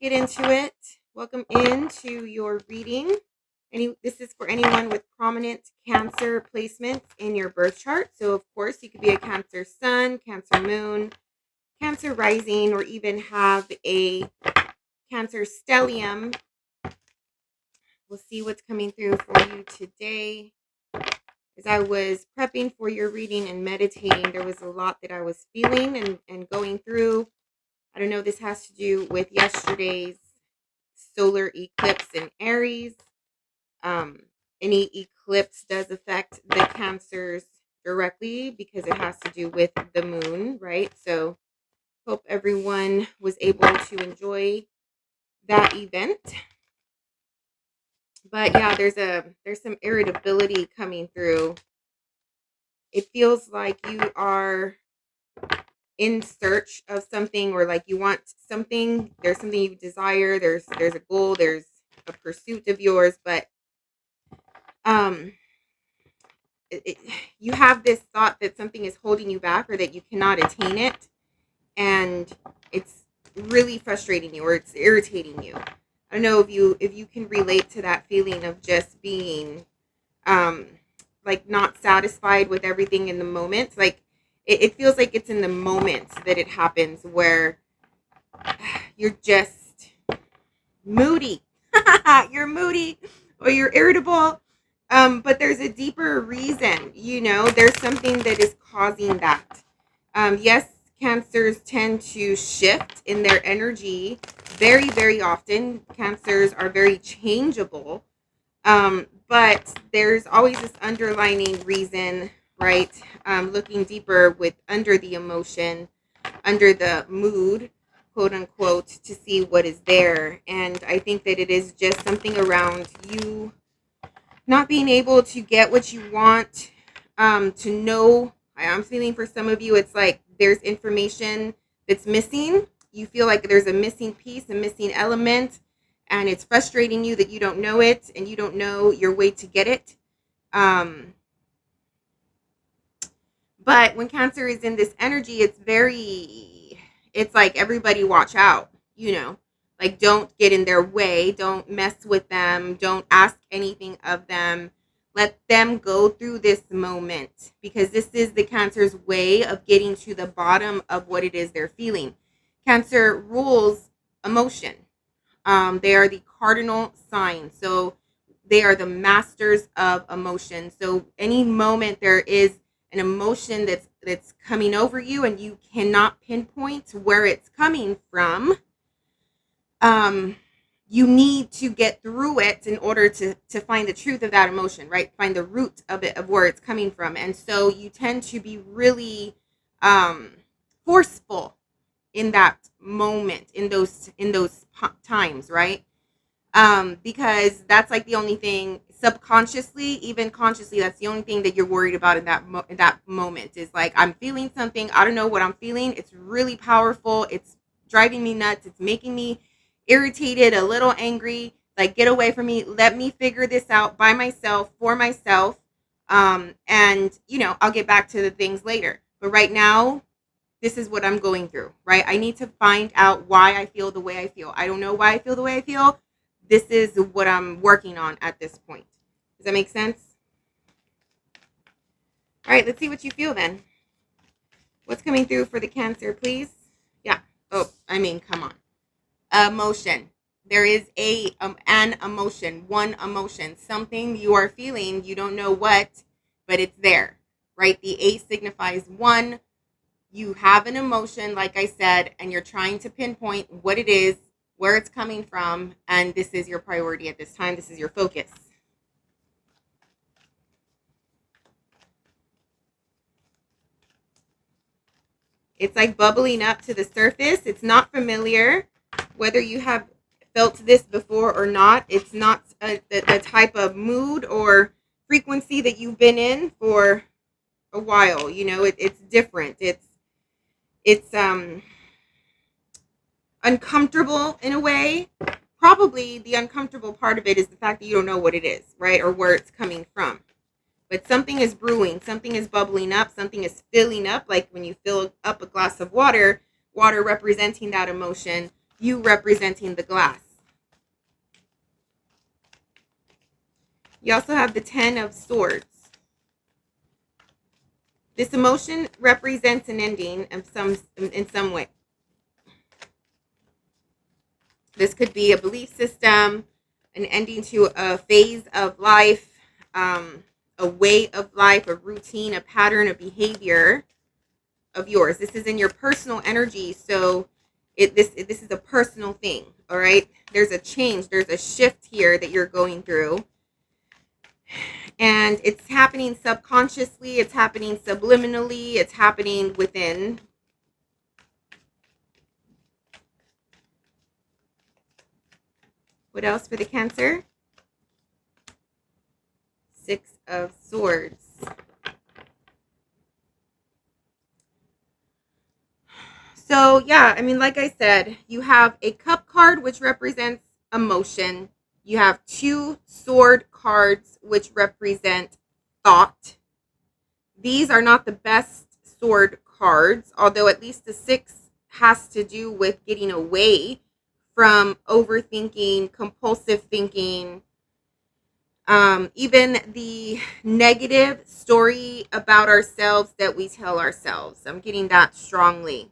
get into it. Welcome into your reading. This is for anyone with prominent Cancer placements in your birth chart. So, of course, you could be a Cancer sun, Cancer moon, Cancer rising, or even have a Cancer stellium. We'll see what's coming through for you today. As I was prepping for your reading and meditating, there was a lot that I was feeling and going through. I don't know, this has to do with yesterday's solar eclipse in Aries. Any eclipse does affect the Cancers directly because it has to do with the moon, right? So hope everyone was able to enjoy that event. But yeah, there's some irritability coming through. It feels like you are in search of something, or like you want something. There's something you desire. There's a goal. There's a pursuit of yours, but um you have this thought that something is holding you back or that you cannot attain it, and it's really frustrating you or it's irritating you. I don't know if you can relate to that feeling of just being like not satisfied with everything in the moment. Like it feels like it's in the moment that it happens where you're just moody. You're moody or you're irritable. But there's a deeper reason, there's something that is causing that. Yes, Cancers tend to shift in their energy very, very often. Cancers are very changeable. But there's always this underlining reason, right? Looking deeper under the emotion, under the mood, quote unquote, to see what is there. And I think that it is just something around you not being able to get what you want, to know. I'm feeling for some of you, it's like there's information that's missing. You feel like there's a missing piece, a missing element, and it's frustrating you that you don't know it and you don't know your way to get it. But when Cancer is in this energy, it's like everybody watch out, like don't get in their way, don't mess with them, don't ask anything of them. Let them go through this moment, because this is the Cancer's way of getting to the bottom of what it is they're feeling. Cancer rules emotion. They are the cardinal sign. So they are the masters of emotion. So any moment there is an emotion that's coming over you and you cannot pinpoint where it's coming from, you need to get through it in order to find the truth of that emotion, right? Find the root of it, of where it's coming from. And so you tend to be really forceful in that moment, in those times, right? Because that's like the only thing, subconsciously, even consciously, that's the only thing that you're worried about in that moment. Is like, I'm feeling something, I don't know what I'm feeling, it's really powerful, it's driving me nuts, it's making me irritated, a little angry, like get away from me, let me figure this out by myself, for myself, and I'll get back to the things later. But right now, this is what I'm going through, right? I need to find out why I feel the way I feel. I don't know why I feel the way I feel. This is what I'm working on at this point. Does that make sense? All right, let's see what you feel then. What's coming through for the Cancer, please? Yeah. Oh, come on. Emotion. There is an emotion, one emotion, something you are feeling. You don't know what, but it's there, right? The A signifies one. You have an emotion, like I said, and you're trying to pinpoint what it is, where it's coming from, and this is your priority at this time. This is your focus. It's like bubbling up to the surface. It's not familiar. Whether you have felt this before or not, it's not the type of mood or frequency that you've been in for a while. It's different. It's uncomfortable in a way. Probably the uncomfortable part of it is the fact that you don't know what it is, right? Or where it's coming from. But something is brewing, something is bubbling up, something is filling up, like when you fill up a glass of water, water representing that emotion. You representing the glass. You also have the 10 of Swords. This emotion represents an ending in some way. This could be a belief system, an ending to a phase of life, a way of life, a routine, a pattern, a behavior of yours. This is in your personal energy, so this is a personal thing. All right, there's a change, there's a shift here that you're going through. And it's happening subconsciously, it's happening subliminally, it's happening within. What else for the Cancer? 6 of Swords. So, yeah, I mean, like I said, you have a Cup card, which represents emotion. You have 2 Sword cards, which represent thought. These are not the best Sword cards, although at least the 6 has to do with getting away from overthinking, compulsive thinking, even the negative story about ourselves that we tell ourselves. I'm getting that strongly.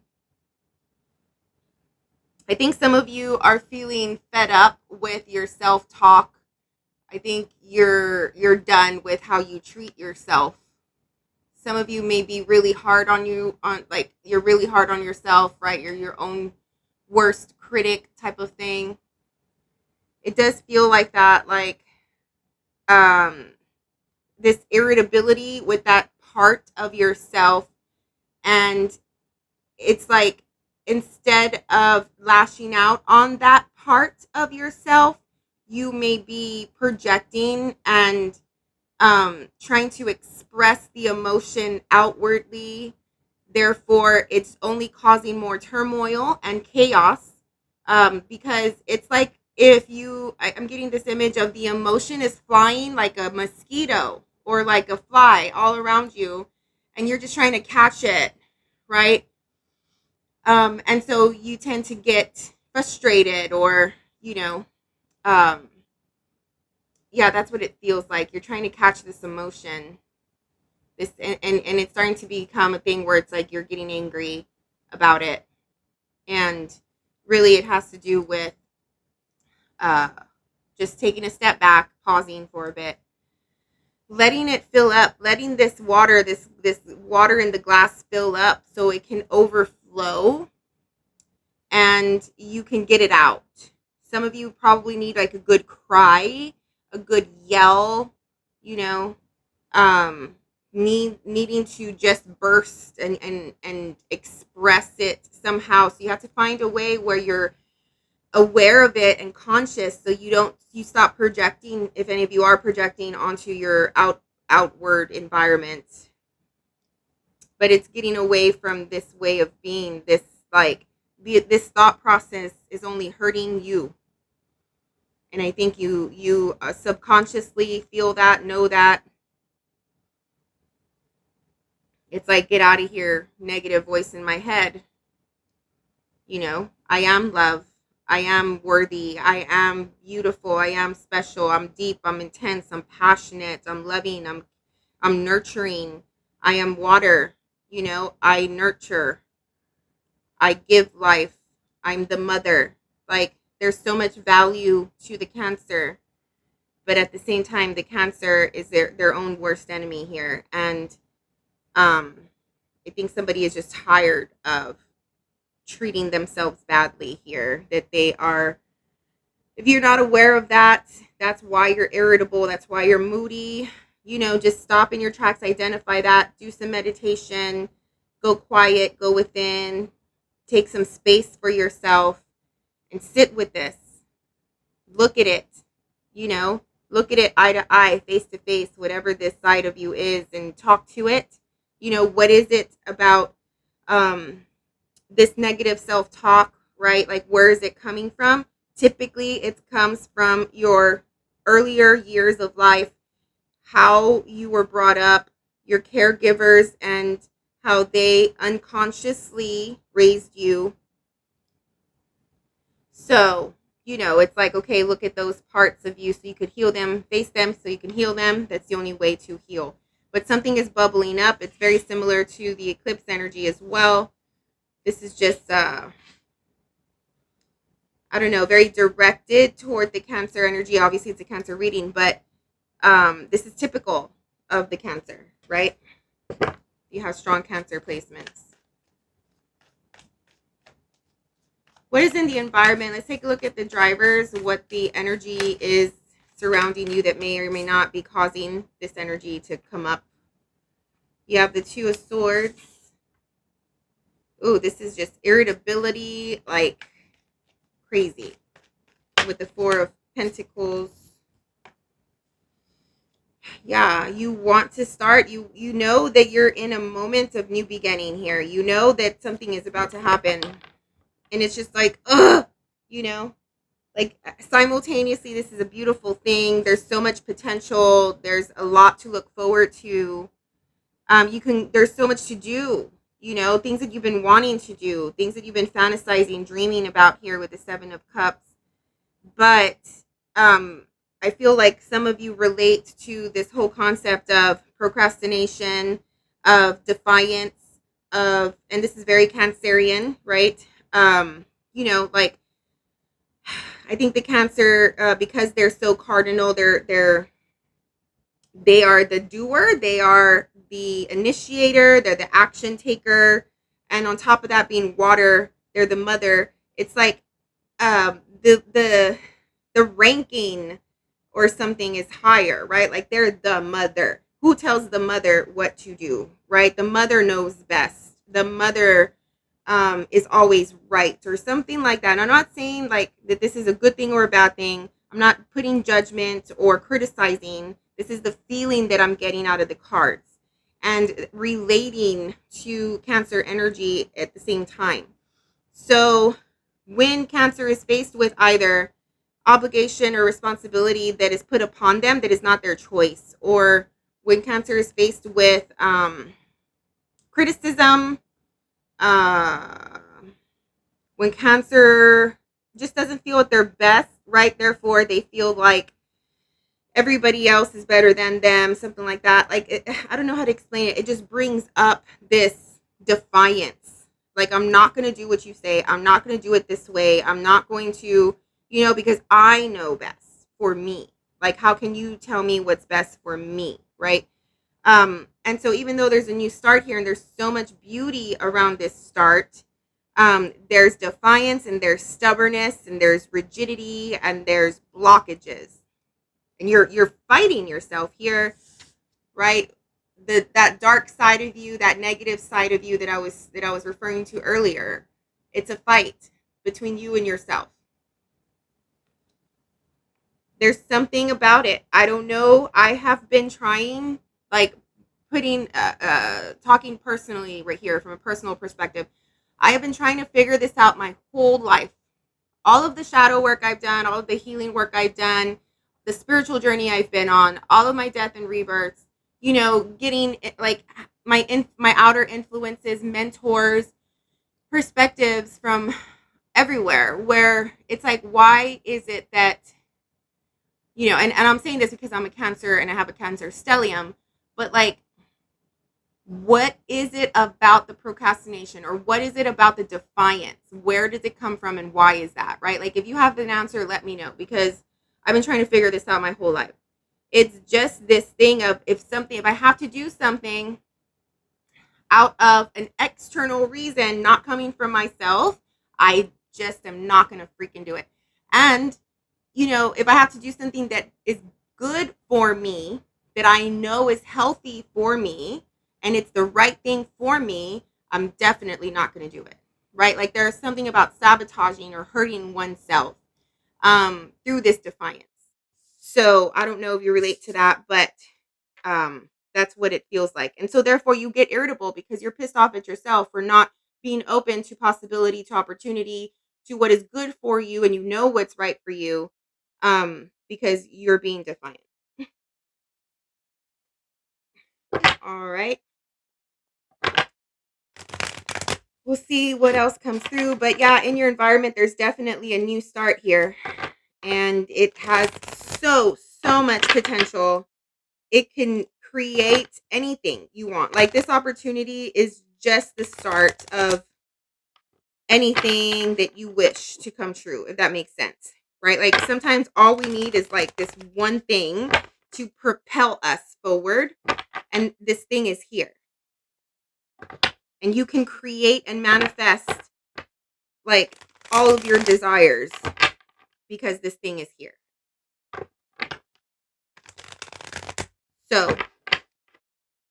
I think some of you are feeling fed up with your self-talk. I think you're done with how you treat yourself. Some of you may be really hard on you, you're really hard on yourself, right? You're your own worst critic type of thing. It does feel like that, like this irritability with that part of yourself, and it's like instead of lashing out on that part of yourself, you may be projecting and trying to express the emotion outwardly. Therefore, it's only causing more turmoil and chaos, because it's like I'm getting this image of the emotion is flying like a mosquito or like a fly all around you, and you're just trying to catch it, right? And so you tend to get frustrated, or, yeah, that's what it feels like. You're trying to catch this emotion, and it's starting to become a thing where it's like you're getting angry about it. And really it has to do with just taking a step back, pausing for a bit, letting it fill up, letting this water in the glass fill up so it can overflow and you can get it out. Some of you probably need like a good cry, a good yell, needing to just burst and express it somehow. So you have to find a way where you're aware of it and conscious, so you stop projecting, if any of you are projecting, onto your outward environment. But it's getting away from this way of being. This thought process is only hurting you, and I think you subconsciously feel that, know that. It's like, get out of here, negative voice in my head. I am love. I am worthy. I am beautiful. I am special. I'm deep. I'm intense. I'm passionate. I'm loving. I'm nurturing. I am water. I nurture. I give life. I'm the mother. Like, there's so much value to the Cancer, but at the same time, the Cancer is their own worst enemy here. And I think somebody is just tired of treating themselves badly here, that they are, if you're not aware of that, that's why you're irritable, that's why you're moody. Just stop in your tracks, identify that, do some meditation, go quiet, go within, take some space for yourself and sit with this. Look at it, look at it eye to eye, face to face, whatever this side of you is, and talk to it. What is it about this negative self-talk, right? Like, where is it coming from? Typically, it comes from your earlier years of life, how you were brought up, your caregivers, and how they unconsciously raised you. So, it's like, okay, look at those parts of you so you could heal them, face them so you can heal them. That's the only way to heal. But something is bubbling up. It's very similar to the eclipse energy as well. This is just, I don't know, very directed toward the Cancer energy. Obviously, it's a Cancer reading, but this is typical of the Cancer, right? You have strong Cancer placements. What is in the environment? Let's take a look at the drivers, what the energy is surrounding you that may or may not be causing this energy to come up. You have the Two of Swords. Ooh, this is just irritability, like crazy. With the Four of Pentacles. Yeah, you want to start. You know that you're in a moment of new beginning here. You know that something is about to happen. And it's just like, ugh, like simultaneously, this is a beautiful thing. There's so much potential. There's a lot to look forward to. There's so much to do, things that you've been wanting to do, things that you've been fantasizing, dreaming about here with the Seven of Cups. But I feel like some of you relate to this whole concept of procrastination, of defiance, and this is very Cancerian, right? Like, I think the Cancer, because they're so cardinal, they are the doer, they are the initiator, they're the action taker, and on top of that, being water, they're the mother. It's like the ranking or something is higher, right? Like they're the mother. Who tells the mother what to do, right? The mother knows best. The mother is always right or something like that. And I'm not saying like that this is a good thing or a bad thing. I'm not putting judgment or criticizing. This is the feeling that I'm getting out of the cards and relating to Cancer energy at the same time. So when Cancer is faced with either obligation or responsibility that is put upon them that is not their choice, or when Cancer is faced with criticism, when Cancer just doesn't feel at their best, right? Therefore, they feel like everybody else is better than them, something like that. Like, I don't know how to explain it. It just brings up this defiance. Like, I'm not going to do what you say. I'm not going to do it this way. I'm not going to, because I know best for me. Like, how can you tell me what's best for me, right? And so even though there's a new start here and there's so much beauty around this start, there's defiance and there's stubbornness and there's rigidity and there's blockages. And you're fighting yourself here, right? That dark side of you, that negative side of you that I was referring to earlier. It's a fight between you and yourself. There's something about it. I don't know. I have been trying, like, putting talking personally right here from a personal perspective. I have been trying to figure this out my whole life. All of the shadow work I've done, all of the healing work I've done, the spiritual journey I've been on, all of my death and rebirths, getting like my outer influences, mentors, perspectives from everywhere, where it's like, why is it that, and I'm saying this because I'm a Cancer and I have a Cancer stellium, but like, what is it about the procrastination, or what is it about the defiance? Where does it come from and why is that, right? Like, if you have an answer, let me know, because I've been trying to figure this out my whole life. It's just this thing of if I have to do something out of an external reason, not coming from myself, I just am not going to freaking do it. And, if I have to do something that is good for me, that I know is healthy for me, and it's the right thing for me, I'm definitely not going to do it, right? Like, there's something about sabotaging or hurting oneself through this defiance. So I don't know if you relate to that, but that's what it feels like. And so therefore you get irritable because you're pissed off at yourself for not being open to possibility, to opportunity, to what is good for you, and what's right for you, because you're being defiant. All right. We'll see what else comes through. But yeah, in your environment, there's definitely a new start here. And it has so much potential. It can create anything you want. Like, this opportunity is just the start of anything that you wish to come true, if that makes sense. Right? Like, sometimes all we need is like this one thing to propel us forward. And this thing is here. And you can create and manifest like all of your desires because this thing is here. So,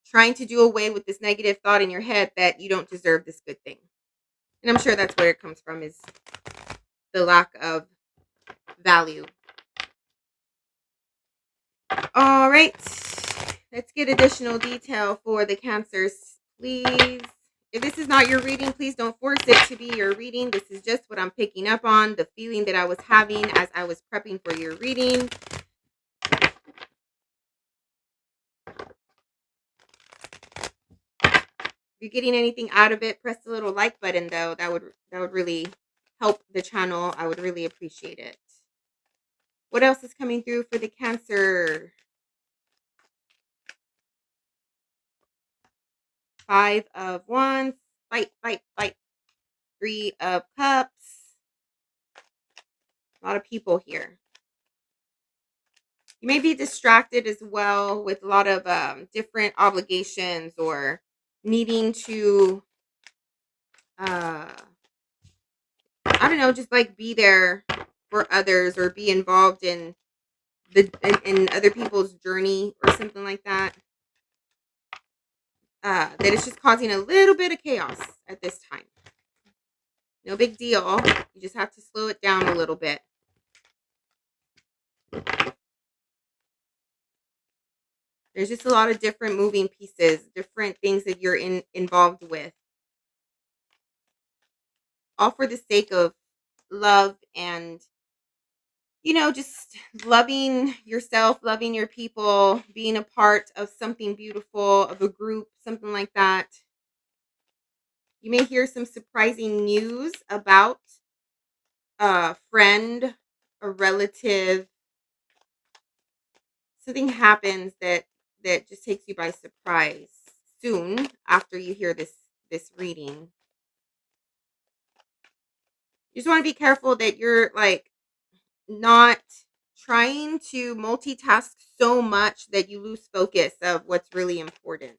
trying to do away with this negative thought in your head that you don't deserve this good thing. And I'm sure that's where it comes from, is the lack of value. All right. Let's get additional detail for the Cancers, please. If this is not your reading, please don't force it to be your reading. This is just what I'm picking up on, the feeling that I was having as I was prepping for your reading. If you're getting anything out of it, press the little like button, though. That would really help the channel. I would really appreciate it. What else is coming through for the Cancer? 5 of Wands. Fight, fight, fight. 3 of Cups. A lot of people here. You may be distracted as well with a lot of different obligations, or needing to, I don't know, just like be there for others, or be involved in other people's journey or something like that. That it's just causing a little bit of chaos at this time. No big deal. You just have to slow it down a little bit. There's just a lot of different moving pieces, different things that you're involved with. All for the sake of love and, just loving yourself, loving your people, being a part of something beautiful, of a group, something like that. You may hear some surprising news about a friend, a relative. Something happens that just takes you by surprise soon after you hear this reading. You just want to be careful that you're like not trying to multitask so much that you lose focus of what's really important.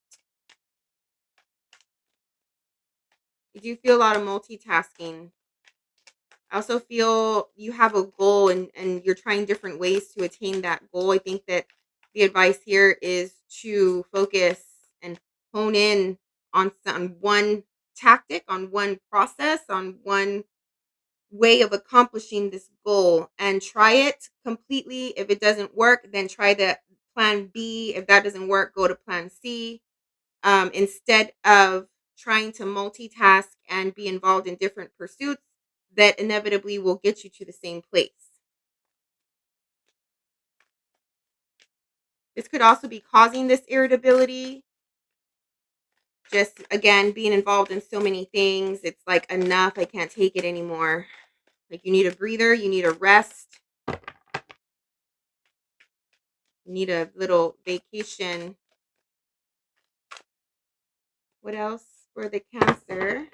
You do feel a lot of multitasking. I also feel you have a goal, and you're trying different ways to attain that goal. I think that the advice here is to focus and hone in on one tactic, on one process, on one way of accomplishing this goal, and try it completely. If it doesn't work, then try the plan B. If that doesn't work, go to plan C. Instead of trying to multitask and be involved in different pursuits that inevitably will get you to the same place. This could also be causing this irritability. Just, again, being involved in so many things. It's like, enough. I can't take it anymore. Like, you need a breather. You need a rest. You need a little vacation. What else for the Cancer?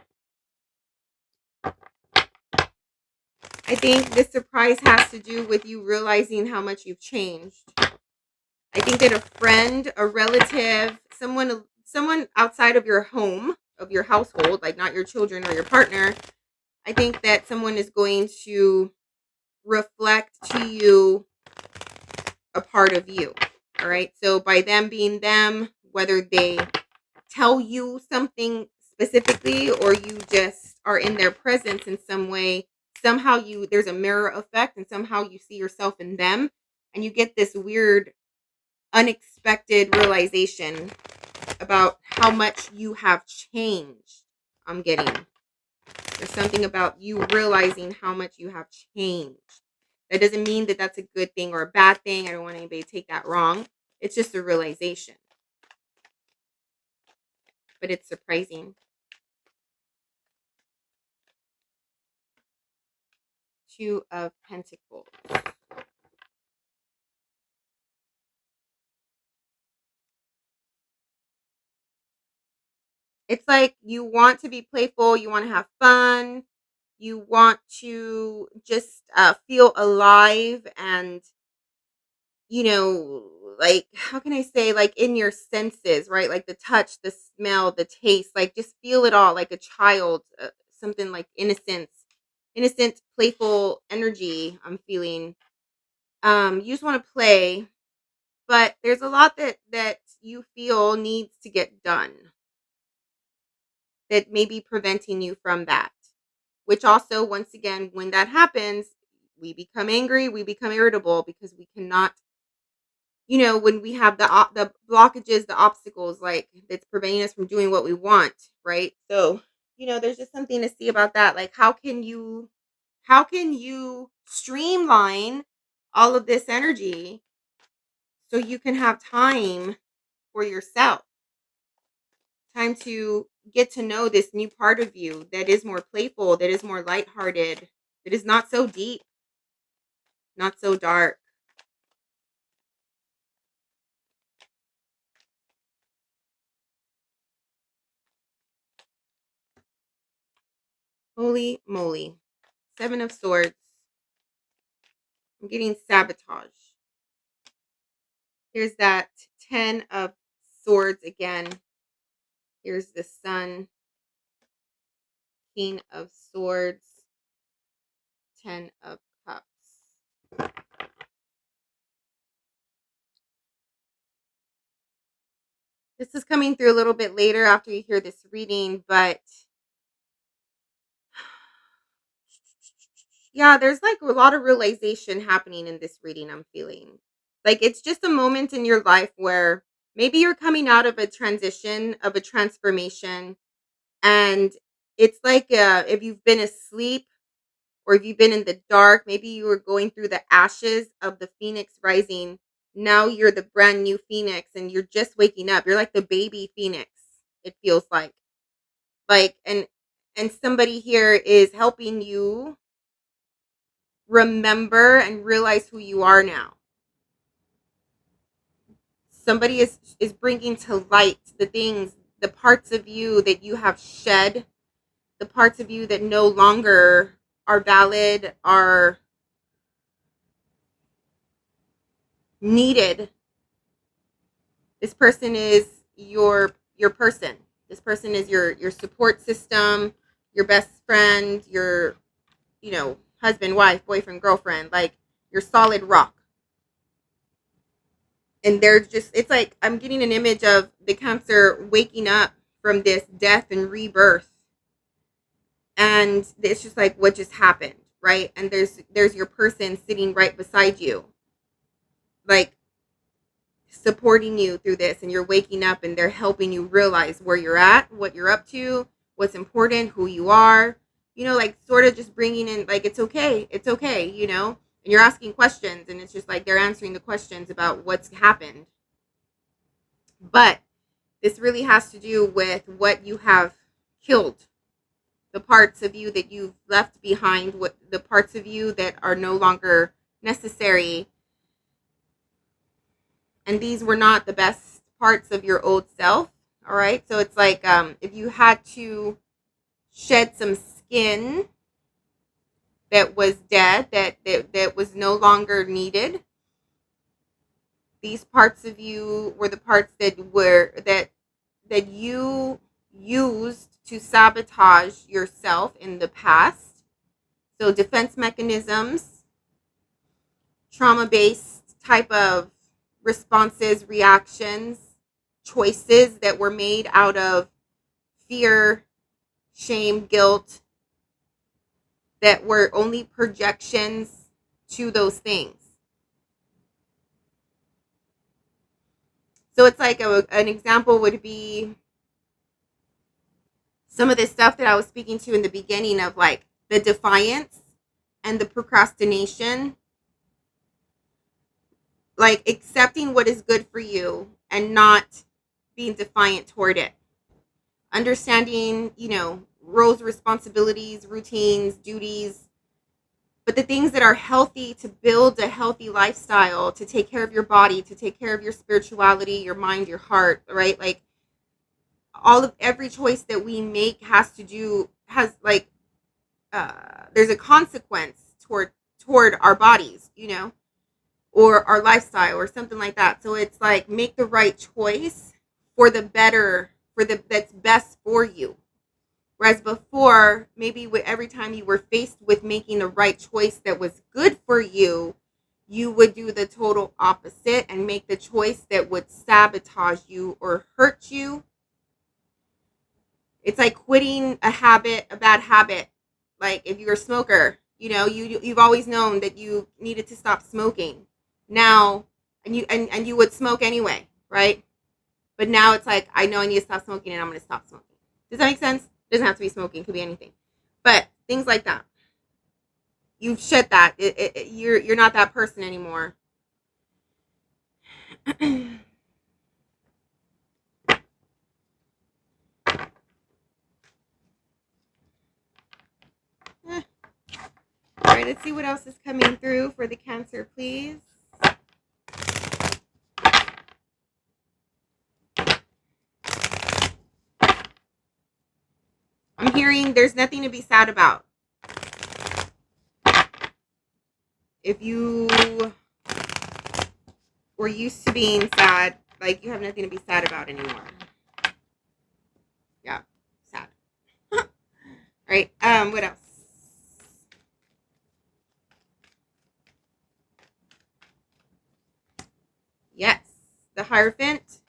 I think this surprise has to do with you realizing how much you've changed. I think that a friend, a relative, someone outside of your home, of your household, like not your children or your partner, I think that someone is going to reflect to you a part of you. All right. So by them being them, whether they tell you something specifically or you just are in their presence in some way, somehow there's a mirror effect, and somehow you see yourself in them, and you get this weird, unexpected realization about how much you have changed. I'm getting, there's something about you realizing how much you have changed. That doesn't mean that that's a good thing or a bad thing. I don't want anybody to take that wrong. It's just a realization. But it's surprising. Two of Pentacles. It's like you want to be playful, you want to have fun, you want to just feel alive and, you know, like, how can I say, like in your senses, right? Like the touch, the smell, the taste, like just feel it all like a child, something like innocent, playful energy I'm feeling. You just want to play, but there's a lot that you feel needs to get done that may be preventing you from that. Which also, once again, when that happens, we become angry, we become irritable because we cannot, when we have the blockages, the obstacles, like that's preventing us from doing what we want, right? So, there's just something to see about that. Like, how can you streamline all of this energy so you can have time for yourself? Time to get to know this new part of you that is more playful, that is more lighthearted, that is not so deep, not so dark. Holy moly. Seven of Swords. I'm getting sabotage. Here's that 10 of Swords again. Here's the Sun. King of Swords. 10 of Cups. This is coming through a little bit later after you hear this reading, but yeah, there's like a lot of realization happening in this reading, I'm feeling. Like it's just a moment in your life where maybe you're coming out of a transition, of a transformation, and it's like if you've been asleep or if you've been in the dark, maybe you were going through the ashes of the phoenix rising. Now you're the brand new phoenix and you're just waking up. You're like the baby phoenix, it feels like. Like and somebody here is helping you remember and realize who you are now. Somebody is bringing to light the things, the parts of you that you have shed, the parts of you that no longer are valid, are needed. This person is your person. This person is your support system, your best friend, your husband, wife, boyfriend, girlfriend, like your solid rock. And they're just, it's like I'm getting an image of the Cancer waking up from this death and rebirth, and it's just like what just happened, right? And there's your person sitting right beside you, like supporting you through this, and you're waking up and they're helping you realize where you're at, what you're up to, what's important, who you are, like sort of just bringing in like it's okay, and you're asking questions, and it's just like they're answering the questions about what's happened. But this really has to do with what you have killed, the parts of you that you've left behind, what the parts of you that are no longer necessary. And these were not the best parts of your old self. All right. So it's like if you had to shed some skin that was dead, that was no longer needed. These parts of you were the parts that you used to sabotage yourself in the past. So defense mechanisms, trauma-based type of responses, reactions, choices that were made out of fear, shame, guilt, that were only projections to those things. So it's like an example would be some of the stuff that I was speaking to in the beginning of like the defiance and the procrastination, like accepting what is good for you and not being defiant toward it. Understanding, roles, responsibilities, routines, duties, But the things that are healthy to build a healthy lifestyle, to take care of your body, to take care of your spirituality, your mind, your heart, right? Like every choice that we make has like there's a consequence toward our bodies, you know, or our lifestyle or something like that. So it's like make the right choice for the better, that's best for you. Whereas before, maybe every time you were faced with making the right choice that was good for you, you would do the total opposite and make the choice that would sabotage you or hurt you. It's like quitting a bad habit. Like if you're a smoker, you know, you've always known that you needed to stop smoking. Now, and you would smoke anyway, right? But now it's like, I know I need to stop smoking and I'm going to stop smoking. Does that make sense? It doesn't have to be smoking. It could be anything. But things like that. You've shed that. You're not that person anymore. All right, let's see what else is coming through for the Cancer, please. I'm hearing there's nothing to be sad about. If you were used to being sad, like you have nothing to be sad about anymore. Yeah, sad. All right, what else? Yes, the Hierophant.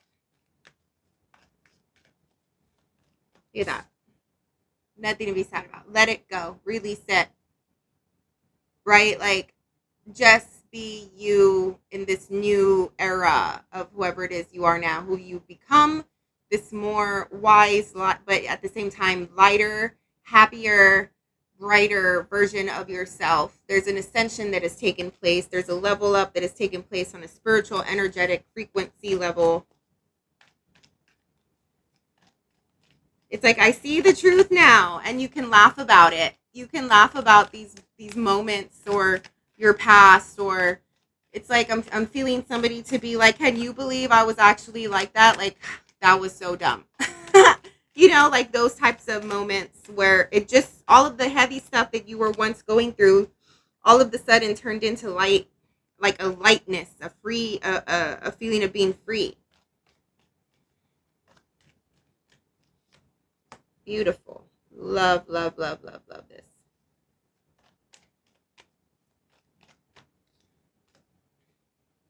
Hear that. Nothing to be sad about. Let it go. Release it. Right? Like, just be you in this new era of whoever it is you are now, who you've become, this more wise, but at the same time, lighter, happier, brighter version of yourself. There's an ascension that has taken place. There's a level up that has taken place on a spiritual, energetic frequency level. It's like, I see the truth now, and you can laugh about it. You can laugh about these moments or your past, or it's like I'm feeling somebody to be like, can you believe I was actually like that? Like, that was so dumb. You know, like those types of moments where it just, all of the heavy stuff that you were once going through, all of the sudden turned into light, like a lightness, a free, a feeling of being free. Beautiful. Love, love, love, love, love this.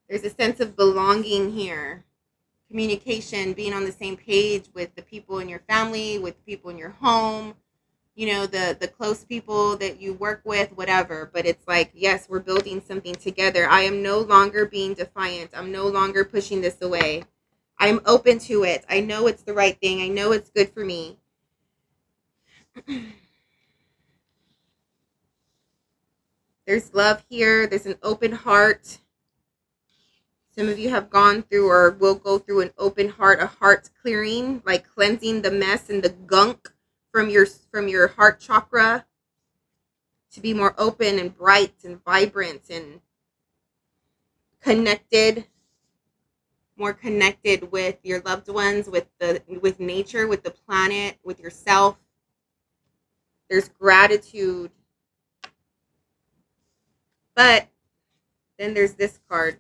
There's a sense of belonging here. Communication, being on the same page with the people in your family, with people in your home, you know, the close people that you work with, whatever. But it's like, yes, we're building something together. I am no longer being defiant. I'm no longer pushing this away. I'm open to it. I know it's the right thing. I know it's good for me. There's love here. There's an open heart. Some of you have gone through or will go through an open heart, a heart clearing, like cleansing the mess and the gunk from your heart chakra to be more open and bright and vibrant and connected, more connected with your loved ones, with nature, with the planet, with yourself. There's gratitude. But then there's this card.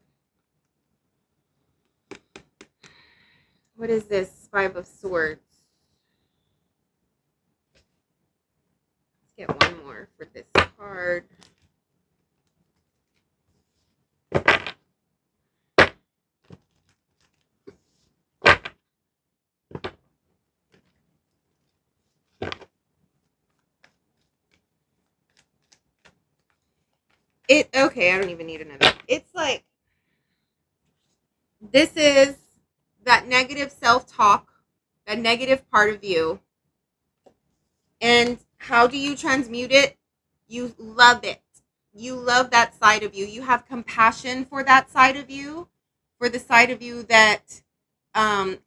What is this? Five of Swords. Let's get one more for this card. Okay, I don't even need another. It's like, this is that negative self-talk, that negative part of you. And how do you transmute it? You love it. You love that side of you. You have compassion for that side of you, for the side of you that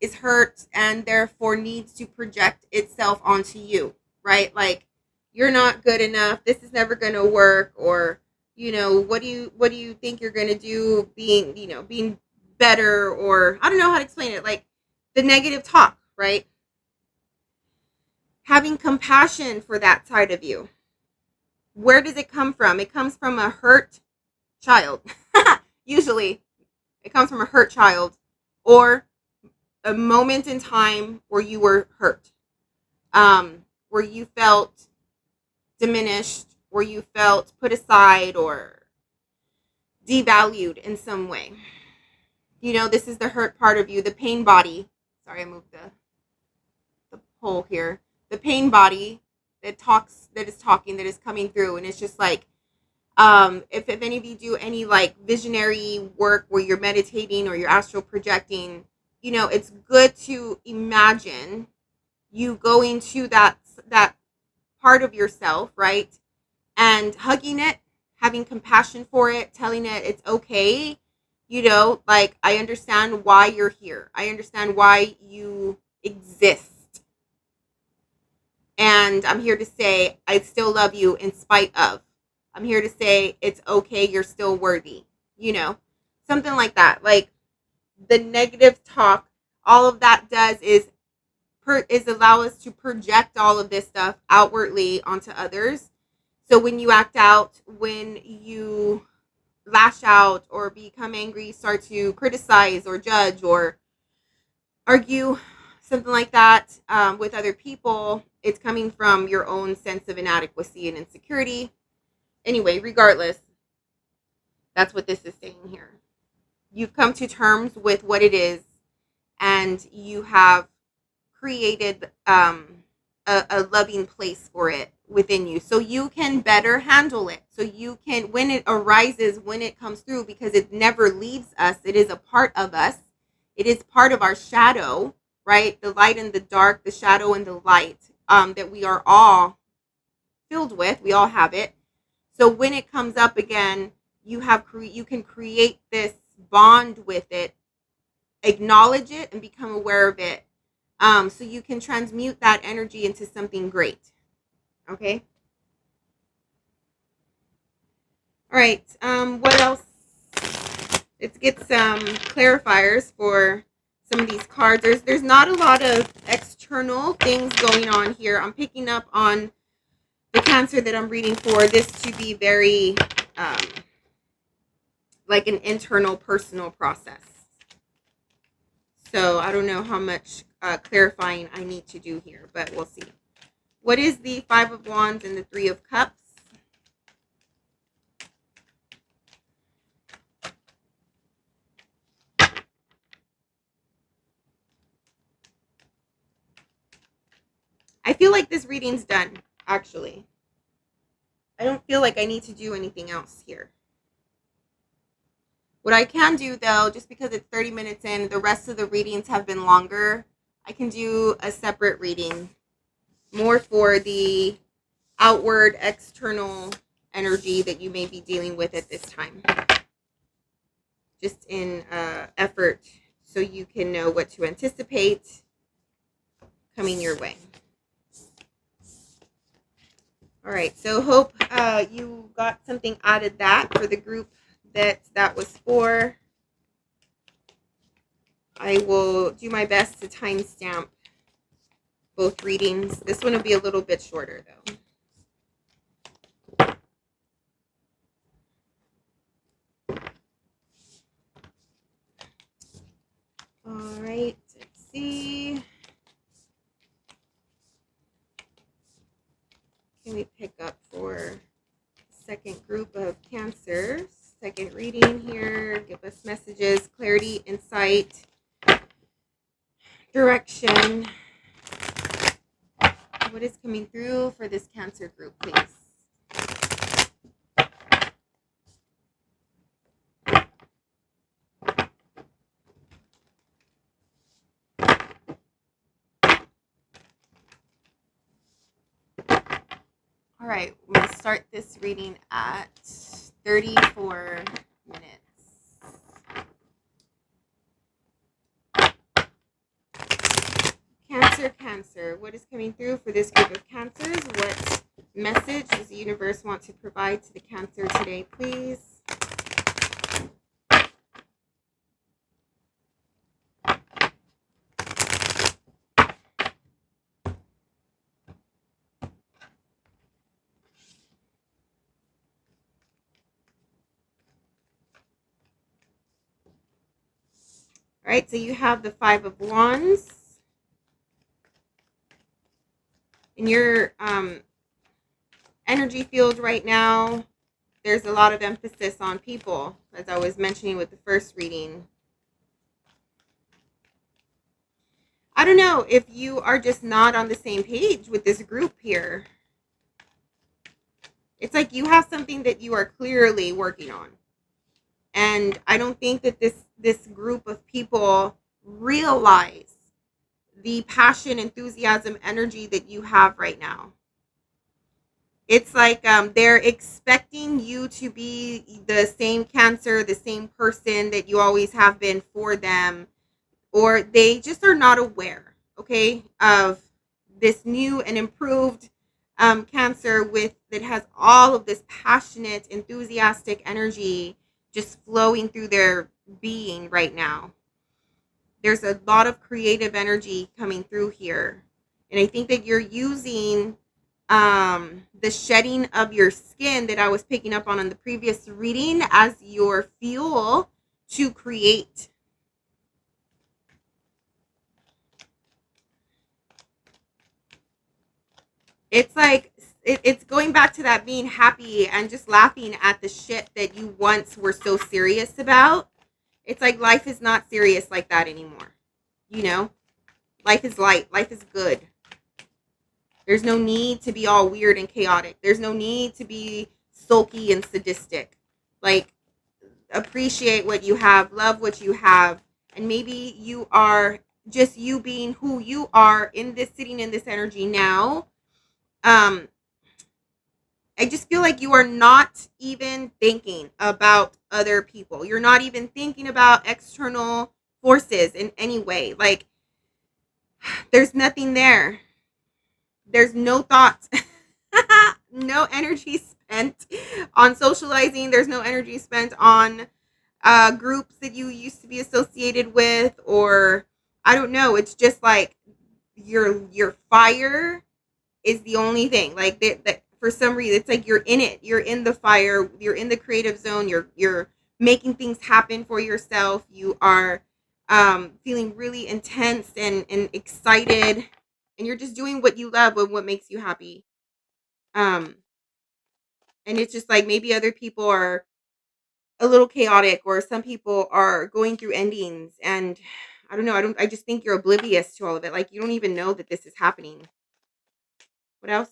is hurt and therefore needs to project itself onto you, right? Like, you're not good enough. This is never going to work, or You know, what do you think you're going to do being, you know, being better, or I don't know how to explain it, like the negative talk, right? Having compassion for that side of you. Where does it come from? It comes from a hurt child. Usually it comes from a hurt child, or a moment in time where you were hurt, where you felt diminished, where you felt put aside or devalued in some way. You know, this is the hurt part of you, the pain body. Sorry, I moved the pole here. The pain body that talks, that is talking, that is coming through, and it's just like, if any of you do any like visionary work where you're meditating or you're astral projecting, you know, it's good to imagine you going to that part of yourself, right? And hugging it, having compassion for it, telling it it's okay. You know, like, I understand why you're here. I understand why you exist. And I'm here to say I still love you in spite of. I'm here to say it's okay, you're still worthy. You know, something like that. Like, the negative talk, all of that does is allow us to project all of this stuff outwardly onto others. So when you act out, when you lash out or become angry, start to criticize or judge or argue, something like that, with other people, it's coming from your own sense of inadequacy and insecurity. Anyway, regardless, that's what this is saying here. You've come to terms with what it is, and you have created a loving place for it within you, so you can better handle it. So you can, when it arises, when it comes through, because it never leaves us, it is a part of us. It is part of our shadow, right? The light and the dark, the shadow and the light, that we are all filled with. We all have it. So when it comes up again, you can create this bond with it, acknowledge it, and become aware of it. So you can transmute that energy into something great. Okay. All right. What else? Let's get some clarifiers for some of these cards. There's not a lot of external things going on here. I'm picking up on the Cancer that I'm reading for this to be very like an internal personal process. So I don't know how much clarifying I need to do here, but we'll see. What is the Five of Wands and the Three of Cups? I feel like this reading's done, actually. I don't feel like I need to do anything else here. What I can do, though, just because it's 30 minutes in, the rest of the readings have been longer, I can do a separate reading, more for the outward, external energy that you may be dealing with at this time. Just in effort so you can know what to anticipate coming your way. All right, so hope you got something out of that for the group that was for. I will do my best to timestamp both readings. This one will be a little bit shorter, though. All right, let's see. Can we pick up for second group of Cancers? Second reading here. Give us messages, clarity, insight, direction. What is coming through for this Cancer group, please? All right, we're going to start this reading at 34 minutes. Cancer, what is coming through for this group of Cancers? What message does the universe want to provide to the Cancer today, please? All right, so you have the Five of Wands. In your energy field right now, there's a lot of emphasis on people, as I was mentioning with the first reading. I don't know if you are just not on the same page with this group here. It's like you have something that you are clearly working on. And I don't think that this group of people realize the passion, enthusiasm, energy that you have right now. It's like they're expecting you to be the same Cancer, the same person that you always have been for them, or they just are not aware, okay, of this new and improved Cancer with that has all of this passionate, enthusiastic energy just flowing through their being right now. There's a lot of creative energy coming through here, and I think that you're using the shedding of your skin that I was picking up on the previous reading as your fuel to create. It's like it's going back to that being happy and just laughing at the shit that you once were so serious about. It's like life is not serious like that anymore. You know, life is light. Life is good. There's no need to be all weird and chaotic. There's no need to be sulky and sadistic. Like, appreciate what you have, love what you have, and maybe you are just you being who you are in this, sitting in this energy now. I just feel like you are not even thinking about other people. You're not even thinking about external forces in any way. Like, there's nothing there. There's no thoughts. No energy spent on socializing. There's no energy spent on groups that you used to be associated with, or I don't know. It's just like your fire is the only thing. Like that for some reason, it's like you're in it. You're in the fire. You're in the creative zone. You're making things happen for yourself. You are feeling really intense and excited, and you're just doing what you love and what makes you happy. Um, and it's just like maybe other people are a little chaotic, or some people are going through endings, and I don't know. I just think you're oblivious to all of it. Like, you don't even know that this is happening. What else?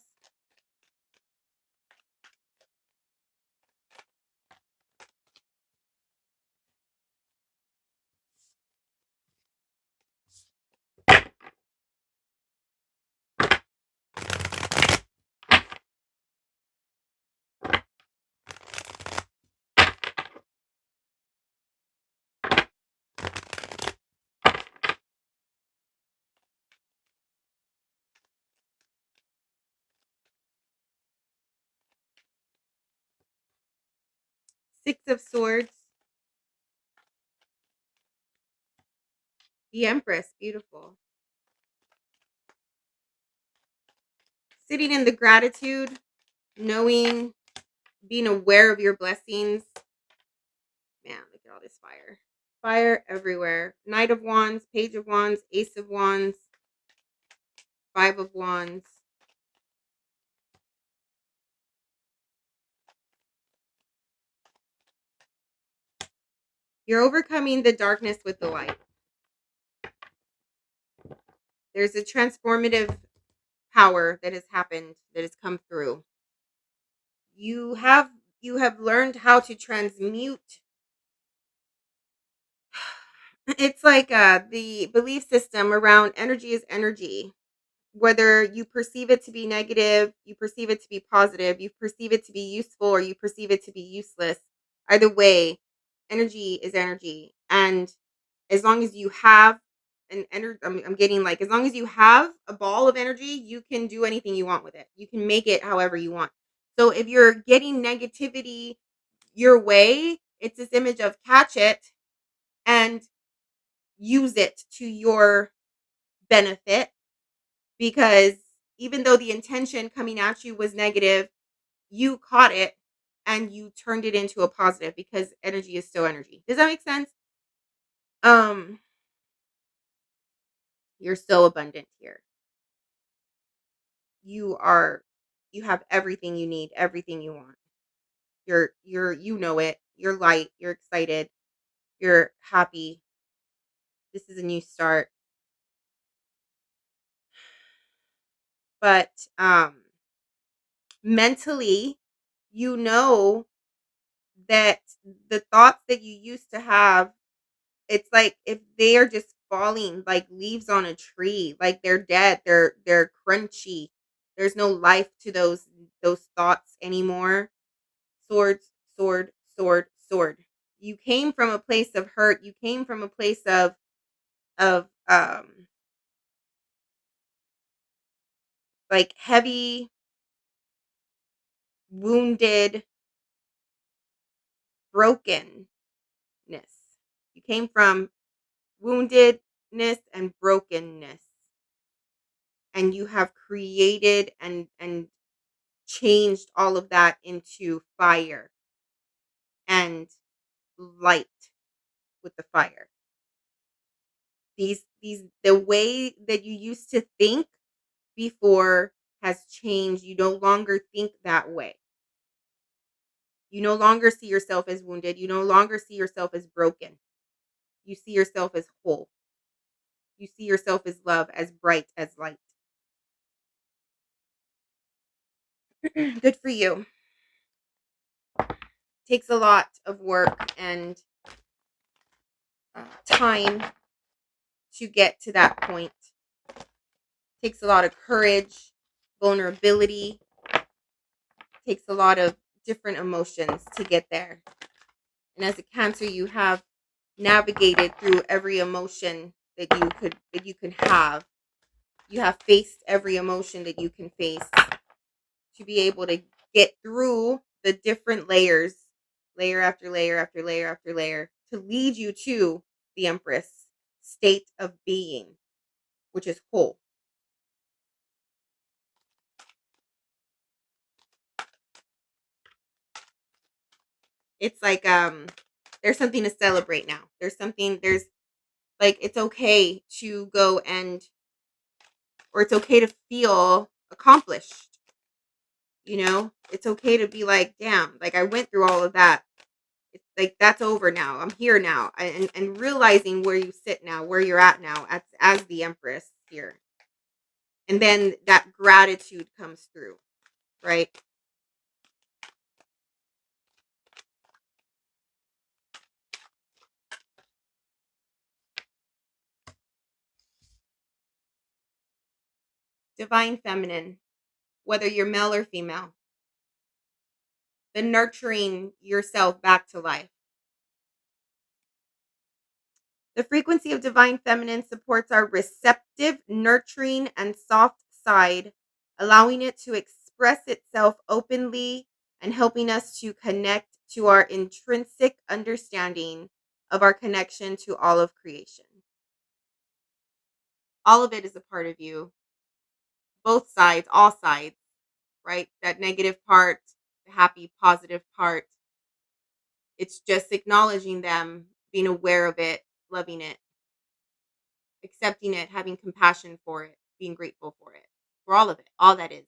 Six of Swords. The Empress. Beautiful. Sitting in the gratitude, knowing, being aware of your blessings. Man, look at all this fire. Fire everywhere. Knight of Wands, Page of Wands, Ace of Wands, Five of Wands. You're overcoming the darkness with the light. There's a transformative power that has happened, that has come through. You have learned how to transmute. It's like the belief system around energy is energy. Whether you perceive it to be negative, you perceive it to be positive, you perceive it to be useful, or you perceive it to be useless, either way, energy is energy. And as long as you have an energy. I'm getting like, as long as you have a ball of energy, you can do anything you want with it. You can make it however you want. So if you're getting negativity your way, it's this image of catch it and use it to your benefit, because even though the intention coming at you was negative, you caught it and you turned it into a positive, because energy is still energy. Does that make sense? Um, you're so abundant here. You are, you have everything you need, everything you want. You know it. You're light, you're excited, you're happy. This is a new start. But mentally, you know that the thoughts that you used to have, it's like if they are just falling like leaves on a tree, like they're dead, they're crunchy. There's no life to those thoughts anymore. Swords, sword, sword, sword. You came from a place of hurt. You came from a place of like heavy, wounded, brokenness. You came from woundedness and brokenness, and you have created and changed all of that into fire and light with the fire. These the way that you used to think before has changed. You no longer think that way. You no longer see yourself as wounded. You no longer see yourself as broken. You see yourself as whole. You see yourself as love, as bright, as light. Good for you. Takes a lot of work and time to get to that point. Takes a lot of courage, vulnerability. Takes a lot of different emotions to get there. And as a Cancer, you have navigated through every emotion that you can have. You have faced every emotion that you can face to be able to get through the different layers, layer after layer after layer after layer, to lead you to the Empress state of being, which is whole. It's like there's something to celebrate now. There's like, it's okay to go and, or it's okay to feel accomplished. You know, it's okay to be like, damn, like I went through all of that. It's like that's over now. I'm here now, and realizing where you sit now, where you're at now, as the Empress here, and then that gratitude comes through, right? Divine Feminine, whether you're male or female, the nurturing yourself back to life. The frequency of Divine Feminine supports our receptive, nurturing, and soft side, allowing it to express itself openly and helping us to connect to our intrinsic understanding of our connection to all of creation. All of it is a part of you, both sides, all sides, right? That negative part, the happy, positive part. It's just acknowledging them, being aware of it, loving it, accepting it, having compassion for it, being grateful for all of it, all that is.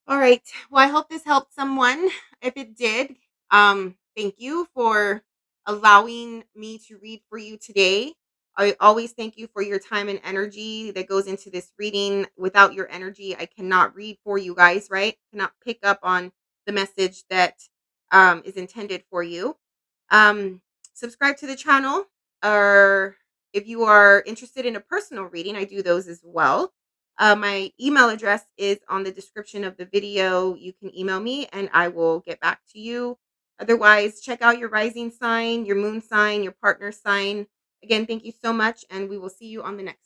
All right. Well, I hope this helped someone. If it did, thank you for allowing me to read for you today. I always thank you for your time and energy that goes into this reading. Without your energy, I cannot read for you guys, right? Cannot pick up on the message that is intended for you. Um, Subscribe to the channel, or if you are interested in a personal reading, I do those as well. My email address is on the description of the video. You can email me and I will get back to you. Otherwise, check out your rising sign, your moon sign, your partner sign. Again, thank you so much, and we will see you on the next